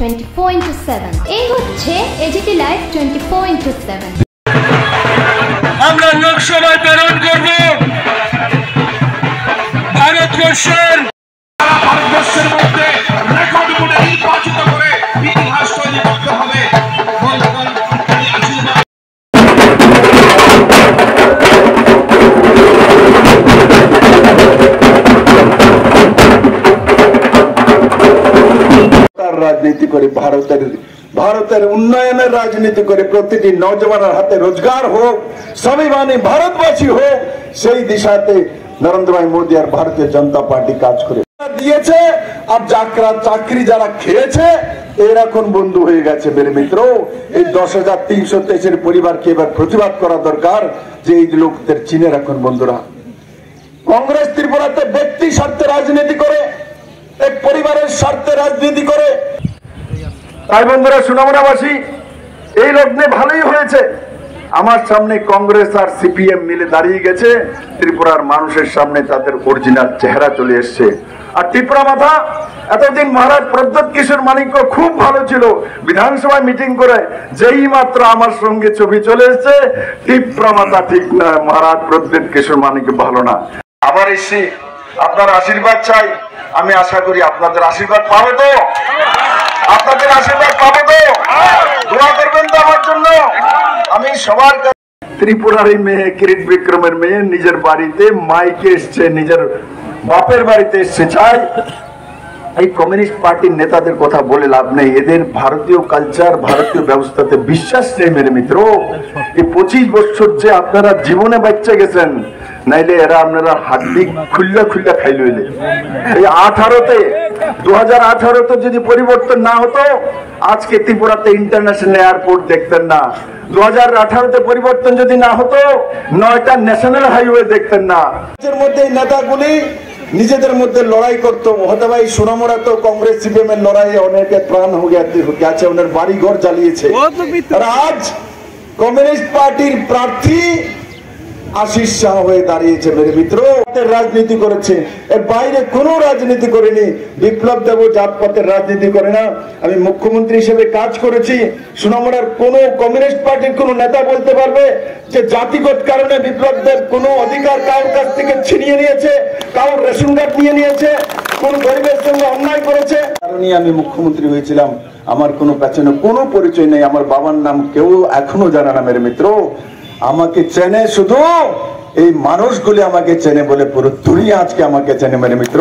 24/7 এই হচ্ছে AGT live 24/7। আমরা লোকসভায় প্রেরণ করব ভারতবর্ষের মধ্যে রেকর্ড করে নির্বাচিত করে ইতিহাস তৈরি করতে হবে। রাজনীতি করে ভারতের উন্নয়নের রাজনীতি করে প্রতিটি নওজওয়ানের হাতে রোজগার হোক, স্বাভিমানী ভারতবাসী হোক, সেই দিশাতে নরেন্দ্র ভাই মোদী আর ভারতীয় জনতা পার্টি কাজ করে দিয়েছে। আর চাকরি যারা খেয়েছে এরা এখন বন্ধু হয়ে গেছে। মেরে মিত্র, এই 10,323 পরিবারকে এবার প্রতিবাদ করা দরকার যে এই লোকদের চিনে রাখুন। বন্ধুরা, কংগ্রেস ত্রিপুরাতে ব্যক্তি স্বার্থে রাজনীতি করে, এক পরিবারের স্বার্থে রাজনীতি করে। তাই বন্ধুরা, সুনামুনাবাসী, এই লগ্নে ভালোই হয়েছে আমার সামনে কংগ্রেস আর সিপিএম মিলে দাঁড়িয়ে গেছে। ত্রিপুরার মানুষের সামনে তাদের অরিজিনাল চেহারা চলে এসছে। আর ত্রিপুরা মাথা এতদিন মহারাজ প্রদ্যোৎ কিশোর মানিক্য খুব ভালো ছিল, বিধানসভায় মিটিং করে যেই মাত্র আমার সঙ্গে ছবি চলে এসছে, ত্রিপুরা মাথা ঠিক না, মহারাজ প্রদ্যোৎ কিশোর মানিক্য ভালো না। আবার এসছি, আপনার আশীর্বাদ চাই। আমি আশা করি আপনাদের আশীর্বাদ পাবো তো, আপনাদের আশীর্বাদ পাবো তো, দোয়া করবেন তো আমার জন্য। আমি সবার ত্রিপুরার এই মেয়ে, কিরিট বিক্রমের মেয়ে, নিজের বাড়িতে মাইকে এসছে, নিজের বাপের বাড়িতে এসছে। চাই এই কমিউনিস্ট পার্টির নেতাদের কথা বলে লাভ নেই, এদের ভারতীয় কালচার, ভারতীয় ব্যবস্থাতে বিশ্বাস নেই। মেরে মিত্র, এই 25 বছর যে আপনারা জীবনে বাচ্চা গেছেন, নাইলে এরা আপনারা হাড্ডি খুল্লা খাই লইলে। এই 2018তে যদি পরিবর্তন না হতো, আজকে ত্রিপুরাতে ইন্টারন্যাশনাল এয়ারপোর্ট দেখতেন না। 2018তে পরিবর্তন যদি না হতো, 9টা ন্যাশনাল হাইওয়ে দেখতেন না। এর মধ্যে নেতাগুলি নিজেদের মধ্যে লড়াই করতো। হতে ভাই সোনামুড়া তো কংগ্রেস সিপিএম এর লড়াইয়ে অনেকে প্রাণ হয়ে গেছে, ওনার বাড়ি ঘর জ্বালিয়েছে। আর আজ কমিউনিস্ট পার্টির প্রার্থী আশিস শাহ হয়ে দাঁড়িয়েছে। মেরে মিত্র, রাজনীতি করেছে, এর বাইরে কোনো রাজনীতি করেনি। বিপ্লব দেব জাতপাতের রাজনীতি করে না। আমি মুখ্যমন্ত্রী হিসেবে কাজ করেছি। সোনামুড়ার কোন কমিউনিস্ট পার্টির কোন নেতা বলতে পারবে যে জাতিগত কারণে বিপ্লব দেব কোন অধিকার কারোর কাছ থেকে ছিনিয়ে নিয়েছে, কারোর রেশন কার্ড নিয়ে নিয়েছে, কোন গরিবের সঙ্গে অন্যায় করেছে? কারণে আমি মুখ্যমন্ত্রী হয়েছিলাম। আমার কোনো পেছনে কোনো পরিচয় নেই, আমার বাবার নাম কেউ এখনো জানে না। মেরে মিত্র, আমাকে চেনে শুধু এই মানুষগুলি, আমাকে চেনে বলে পুরো দুনিয়া আজকে আমাকে চেনে। মেরে মিত্র।